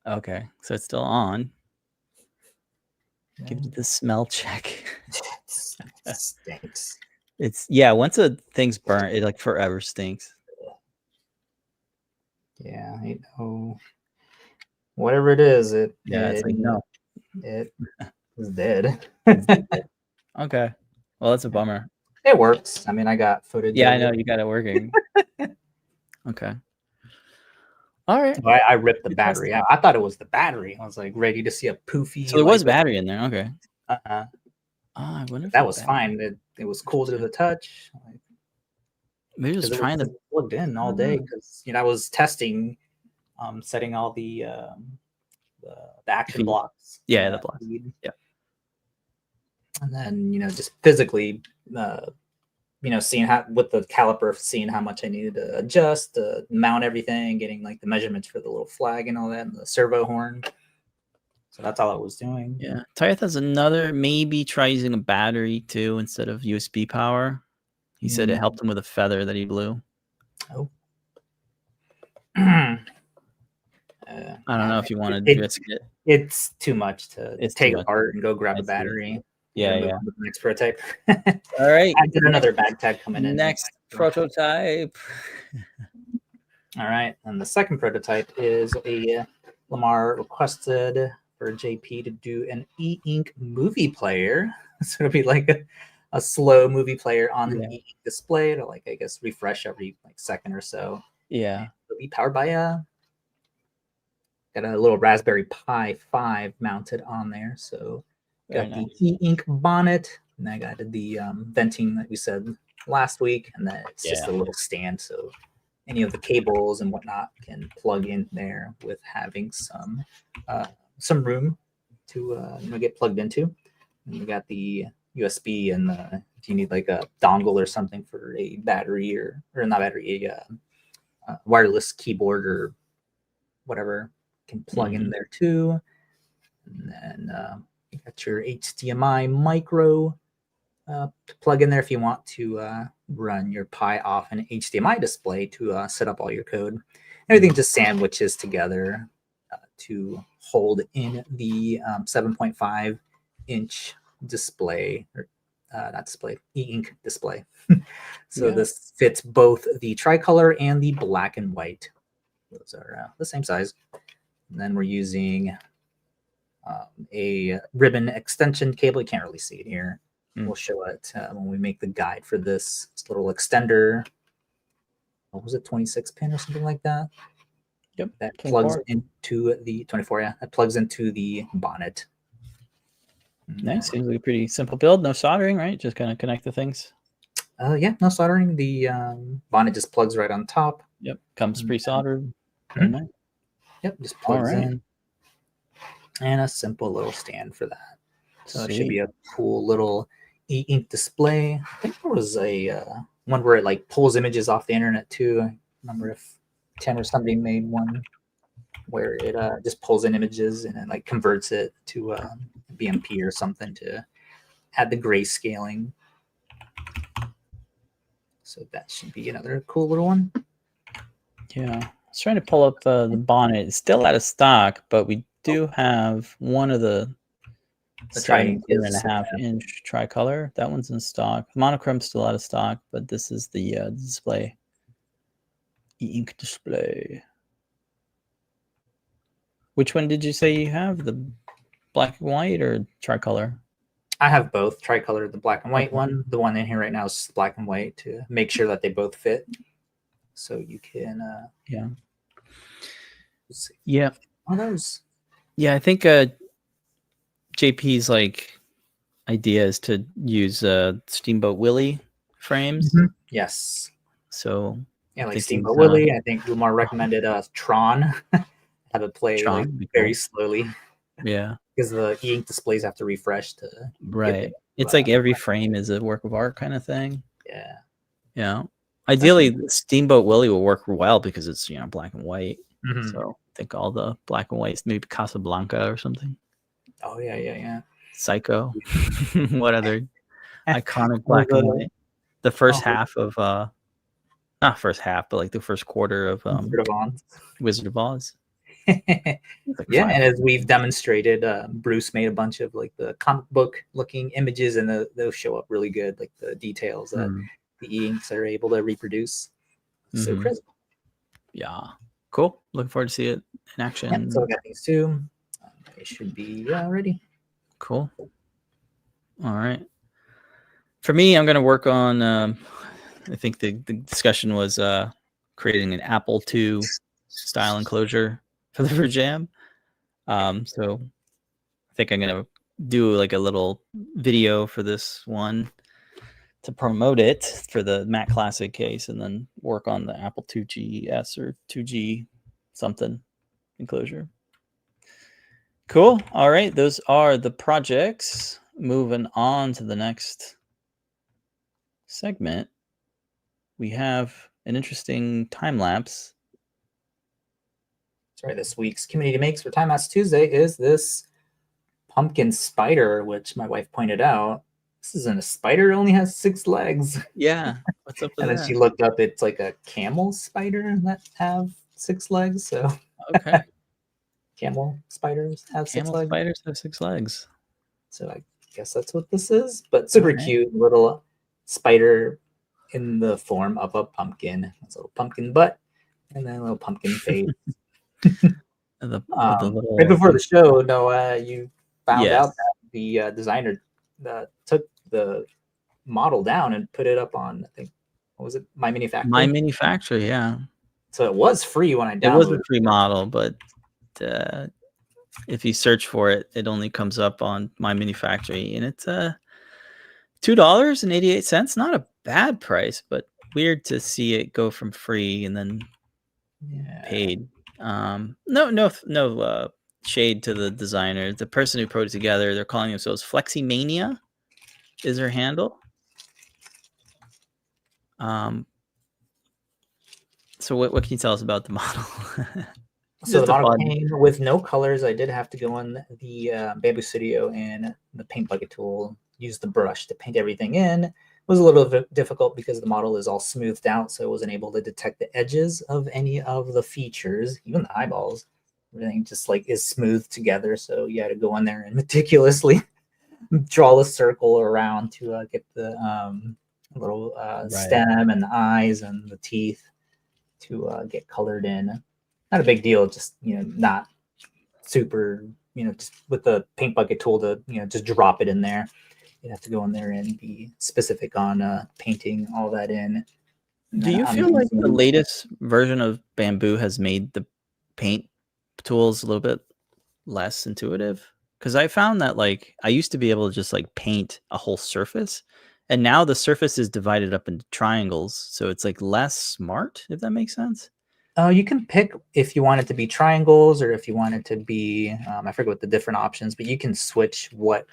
Okay, so it's still on. Yeah. Give it the smell check. It stinks. It's once a thing's burnt, it like forever stinks. Yeah, I know. Whatever it is, it's like no. It is dead. Okay. Well, that's a bummer. It works. I mean, I got footage. Yeah, I know you got it working. Okay. All right. I ripped the battery out. I thought it was the battery. I was like ready to see a poofy. So there was battery in there. Okay. I wonder if that was fine. It was cool to the touch. Maybe just trying to plugged in all day because I was testing, setting all the action blocks. Yeah, the blocks. Yeah. And then just physically, seeing how with the caliper, seeing how much I needed to adjust, to mount everything, getting like the measurements for the little flag and all that, and the servo horn. So that's all I was doing. Yeah. Tyeth has another, maybe try using a battery too instead of USB power. He said it helped him with a feather that he blew. Oh. I don't know if you want to risk it. It's too much to take apart and go grab a battery. Yeah. The next prototype. All right. I did another MagTag coming in. Next prototype. All right. And the second prototype is a Lamar requested for JP to do an eInk movie player. So it'll be like a slow movie player on an eInk display to I guess refresh every second or so. Yeah. And it'll be powered by got a little Raspberry Pi 5 mounted on there. So got the eInk bonnet, and I got the venting that we said last week, and then it's just a little stand, so any of the cables and whatnot can plug in there with having some room to get plugged into. And we got the USB, and if you need a dongle or something for a battery or not battery, a wireless keyboard or whatever, can plug in there too. And then you got your HDMI micro to plug in there if you want to run your Pi off an HDMI display to set up all your code. Everything just sandwiches together to hold in the 7.5 inch display, or not display, eInk display. So this fits both the tricolor and the black and white. Those are the same size. And then we're using a ribbon extension cable. You can't really see it here. We'll show it when we make the guide for this little extender. What was it, 26 pin or something like that? Yep. That plugs into the 24. Yeah, that plugs into the bonnet. Nice. Seems like a pretty simple build. No soldering, right? Just kind of connect the things. Yeah, no soldering. The bonnet just plugs right on top. Yep. Comes pre-soldered. Very nice. Yep, just plugs in. And a simple little stand for that. So it should be a cool little eInk display. I think there was a one where it pulls images off the internet too. I remember if Tim or somebody made one where it just pulls in images and then converts it to BMP or something to add the grayscaling. So that should be another cool little one. Yeah. I was trying to pull up the bonnet. It's still out of stock, but we do have one of the The 7.5-inch tricolor. That one's in stock. Monochrome's still out of stock, but this is the display. eInk display. Which one did you say you have? The black and white or tricolor? I have both. Tricolor, the black and white one. The one in here right now is black and white to make sure that they both fit. So you can yeah. Let's see. Yeah. Oh, those. Yeah, I think JP's like idea is to use Steamboat Willie frames. Mm-hmm. Yes. So yeah, like Steamboat Willie. I think Umar recommended Tron. Have it play Tron, like very slowly. Yeah. Because the eInk displays have to refresh to right. It's like every frame is a work of art kind of thing. Yeah. Yeah. Ideally, Steamboat Willie will work well because it's black and white. Mm-hmm. So I think all the black and whites, maybe Casablanca or something. Oh yeah. Psycho. What other iconic black and white? The first half of not first half, but like the first quarter of Wizard of Oz. Yeah, and as we've demonstrated, Bruce made a bunch of like the comic book looking images, and those show up really good, like the details that the eInks are able to reproduce. So crisp. Yeah, cool. Looking forward to see it in action. Yeah, so I got these two. They should be ready. Cool. All right. For me, I'm going to work on. I think the discussion was creating an Apple II style enclosure for the Verjam. So I think I'm going to do like a little video for this one to promote it for the Mac Classic case, and then work on the Apple 2GS or 2G something enclosure. Cool. All right. Those are the projects. Moving on to the next segment, we have an interesting time lapse. Sorry, this week's community makes for Timelapse Tuesday is this pumpkin spider, which my wife pointed out. This isn't a spider; it only has 6 legs. Yeah, what's up with and then that? she looked up; it's like a camel spider that have 6 legs. So okay, camel spiders have 6 legs. Spiders have 6 legs. So I guess that's what this is. But super cute little spider in the form of a pumpkin. It's a little pumpkin butt and then a little pumpkin face. Right before the show, Noah, you found out that the designer took the model down and put it up on, I think, what was it? My Manufacturer? My Manufacturer, yeah. So it was free when I downloaded it. It was a free model, but if you search for it, it only comes up on My Manufacturer, and it's $2.88. Not a bad price, but weird to see it go from free and then paid. No shade to the designer. The person who put it together, they're calling themselves FlexiMania is their handle. So what can you tell us about the model? So the model came with no colors. I did have to go on the Bamboo Studio and the paint bucket tool, use the brush to paint everything in. It was a little bit difficult because the model is all smoothed out, so I wasn't able to detect the edges of any of the features, even the eyeballs. Everything just like is smoothed together, so you had to go in there and meticulously draw a circle around to get the little stem and the eyes and the teeth to get colored in. Not a big deal, just not super, just with the paint bucket tool to just drop it in there. You have to go in there and be specific on painting all that in. Do you feel like the latest version of Bamboo has made the paint tools a little bit less intuitive? Because I found that like I used to be able to just like paint a whole surface, and now the surface is divided up into triangles, so it's like less smart, if that makes sense. You can pick if you want it to be triangles or if you want it to be, I forget what the different options, but you can switch what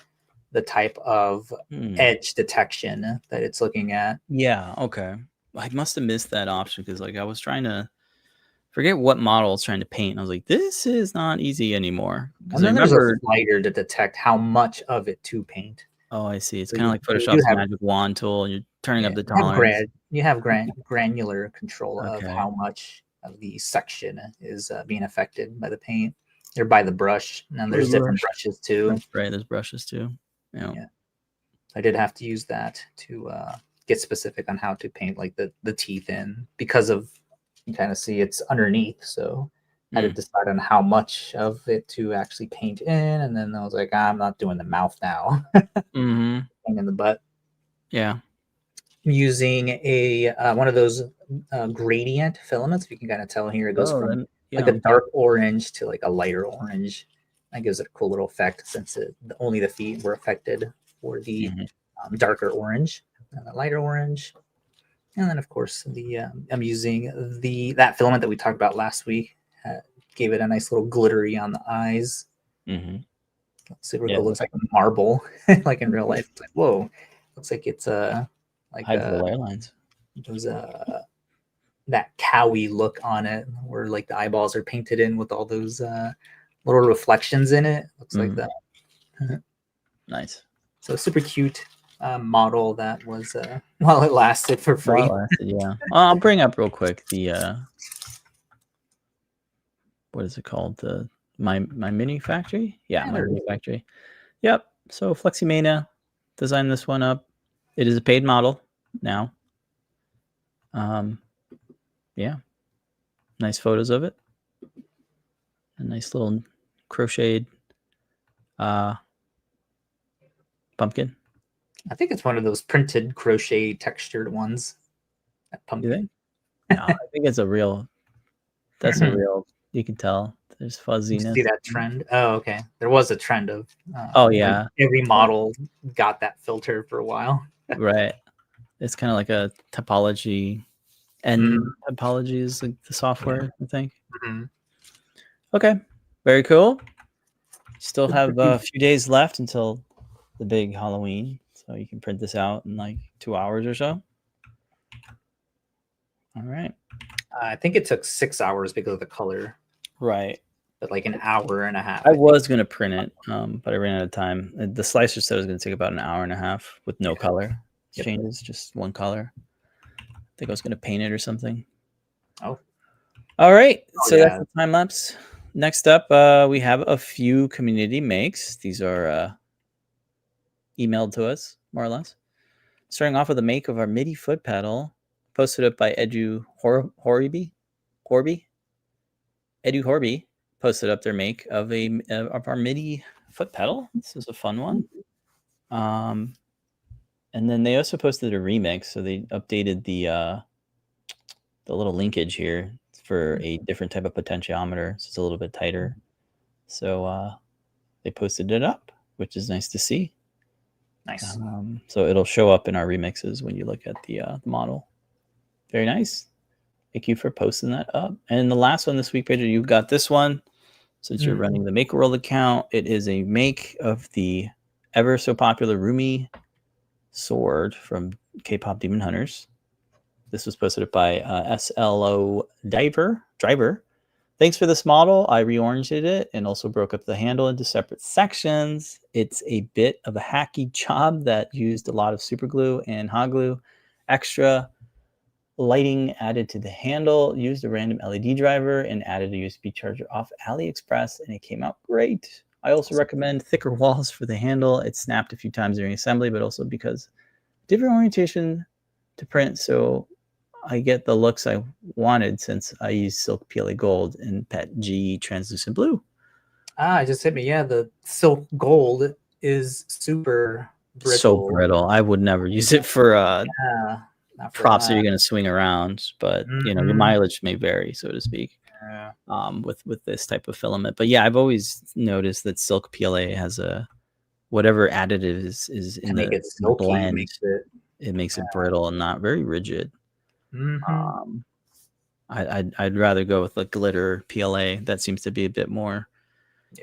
the type of edge detection that it's looking at. Yeah, okay. I must have missed that option because like I was trying to forget what model I was trying to paint. I was like, this is not easy anymore. And then there's a slider to detect how much of it to paint. Oh, I see. It's kind of like Photoshop's magic wand tool, and you're turning up the tolerance. You have granular control of how much of the section is being affected by the paint. They're by the brush, and there's different brushes too. That's right. There's brushes too. Yeah. I did have to use that to get specific on how to paint like the teeth in, because of, you kind of see it's underneath, so I had to decide on how much of it to actually paint in, and then I was like, I'm not doing the mouth now. Paint in the butt. Yeah. I'm using a one of those gradient filaments. If you can kind of tell here, it goes from like a dark orange to like a lighter orange. That gives it a cool little effect, since only the feet were affected for the darker orange and the lighter orange. And then, of course, I'm using that filament that we talked about last week. Gave it a nice little glittery on the eyes. Super cool. Looks like a marble, like in real life. It's like, whoa, looks like it's like hides the layer lines. There's that cowy look on it, where like the eyeballs are painted in with all those little reflections in it. Looks like that. Nice. So super cute model that was while it lasted for free. While it lasted, yeah. I'll bring up real quick the what is it called? The my mini factory? Yeah, my mini factory. Yep. So FlexiMania designed this one up. It is a paid model now. Yeah. Nice photos of it. A nice little crocheted pumpkin. I think it's one of those printed crochet textured ones. That pumpkin. You think? No, I think it's a real. That's a real. You can tell there's fuzziness. You see that trend? Oh, okay. There was a trend of. Oh yeah. Every model got that filter for a while. Right. It's kind of like a topology. And topology is like the software, I think. Okay. Very cool. Still have a few days left until the big Halloween, so you can print this out in like 2 hours or so. All right. I think it took 6 hours because of the color. Right. But like an hour and a half. I was going to print it, but I ran out of time. The slicer said it was going to take about an hour and a half with no color changes, just one color. I think I was going to paint it or something. Oh. All right. So that's the time lapse. Next up, we have a few community makes. These are emailed to us, more or less. Starting off with a make of our MIDI foot pedal, posted up by Edu Horby. Edu Horby posted up their make of our MIDI foot pedal. This is a fun one. And then they also posted a remix, so they updated the little linkage here for a different type of potentiometer, so it's a little bit tighter. So they posted it up, which is nice to see. Nice. So it'll show up in our remixes when you look at the model. Very nice. Thank you for posting that up. And the last one this week, Pedro, you've got this one. Since you're running the Make World account, it is a make of the ever so popular Rumi sword from K-pop Demon Hunters. This was posted up by SLO Driver. Thanks for this model. I reoranged it and also broke up the handle into separate sections. It's a bit of a hacky job that used a lot of super glue and hot glue. Extra lighting added to the handle, used a random LED driver, and added a USB charger off AliExpress, and it came out great. I also recommend thicker walls for the handle. It snapped a few times during assembly, but also because different orientation to print, so I get the looks I wanted since I use Silk PLA Gold and PET G Translucent Blue. It just hit me. Yeah, the Silk Gold is super brittle. So brittle. I would never use it for props that you're going to swing around, but you know, your mileage may vary, so to speak. With this type of filament. But yeah, I've always noticed that Silk PLA has a whatever additive is in the blend. It makes it brittle and not very rigid. I'd rather go with a glitter PLA. That seems to be a bit more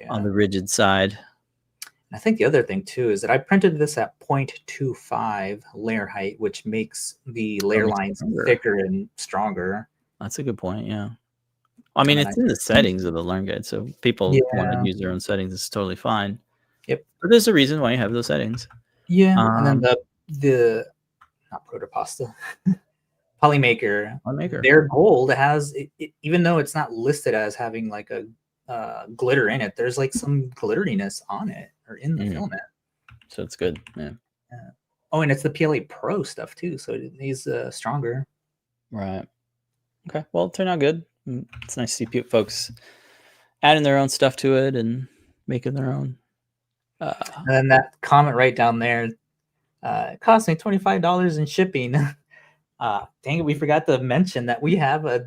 on the rigid side. I think the other thing too is that I printed this at 0.25 layer height, which makes the layer lines thicker and stronger. That's a good point. Yeah. I mean, it's in the settings of the Learn Guide, so people want to use their own settings. It's totally fine. Yep. But there's a reason why you have those settings. Yeah. And then the not Protopasta, Polymaker. Their gold has, even though it's not listed as having like a glitter in it. There's like some glitteriness on it or in the filament. So it's good. Yeah. Oh, and it's the PLA Pro stuff too, so it needs stronger. Right. Okay. Well, it turned out good. It's nice to see folks adding their own stuff to it and making their own. And then that comment right down there, it cost me $25 in shipping. Dang it, we forgot to mention that we have a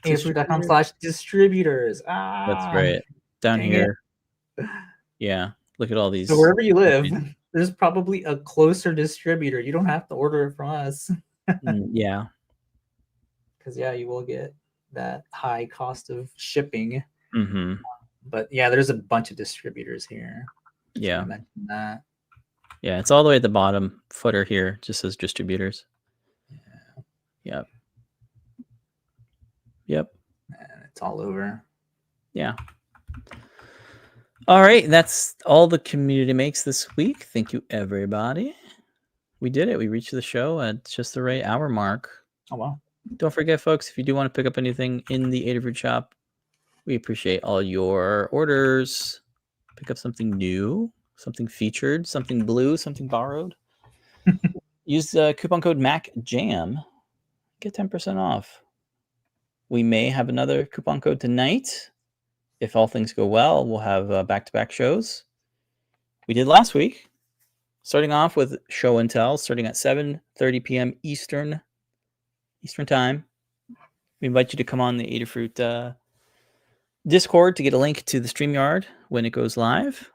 adafruit.com/distributors. That's right. Down here. Yeah. Look at all these. So wherever you live, there's probably a closer distributor. You don't have to order it from us. Yeah. Because you will get that high cost of shipping. Mm-hmm. But yeah, there's a bunch of distributors here. Yeah. Mention that. Yeah, it's all the way at the bottom footer here. Just says distributors. Yeah. Yep. And it's all over. Yeah. All right, that's all the community makes this week. Thank you, everybody. We did it. We reached the show at just the right hour mark. Oh, wow. Don't forget, folks, if you do want to pick up anything in the Adafruit shop, we appreciate all your orders. Pick up something new, something featured, something blue, something borrowed. Use the coupon code MACJAM. Get 10% off. We may have another coupon code tonight. If all things go well, we'll have back-to-back shows. We did last week, starting off with show and tell, starting at 7:30 p.m. Eastern time. We invite you to come on the Adafruit Discord to get a link to the StreamYard when it goes live.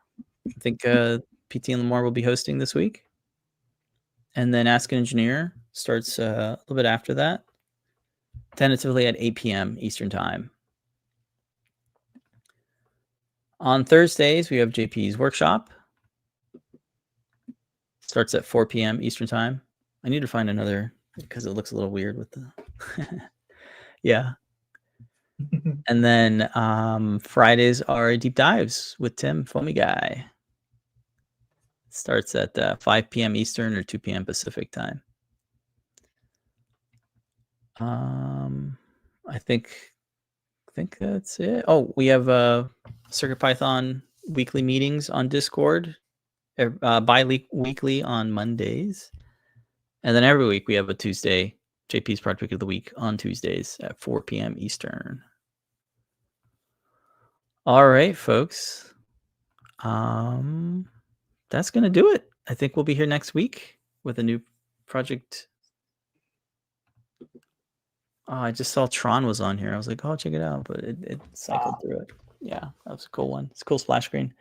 I think PT and Lamar will be hosting this week. And then Ask an Engineer starts a little bit after that, tentatively at 8 p.m. Eastern time. On Thursdays, we have JP's workshop. Starts at 4 p.m. Eastern time. I need to find another because it looks a little weird with the... Yeah. And then Fridays are deep dives with Tim, Foamy Guy. Starts at 5 p.m. Eastern or 2 p.m. Pacific time. I think that's it. Oh, we have CircuitPython weekly meetings on Discord, bi-weekly on Mondays. And then every week we have a Tuesday, JP's Project of the Week on Tuesdays at 4 p.m. Eastern. All right, folks. That's going to do it. I think we'll be here next week with a new project. Oh, I just saw Tron was on here. I was like, oh, check it out. But it cycled through it. Yeah, that was a cool one. It's a cool splash screen.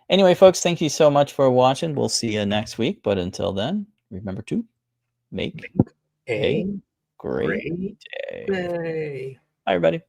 Anyway, folks, thank you so much for watching. We'll see you next week. But until then, remember to make a great day. Bye, Bye, everybody.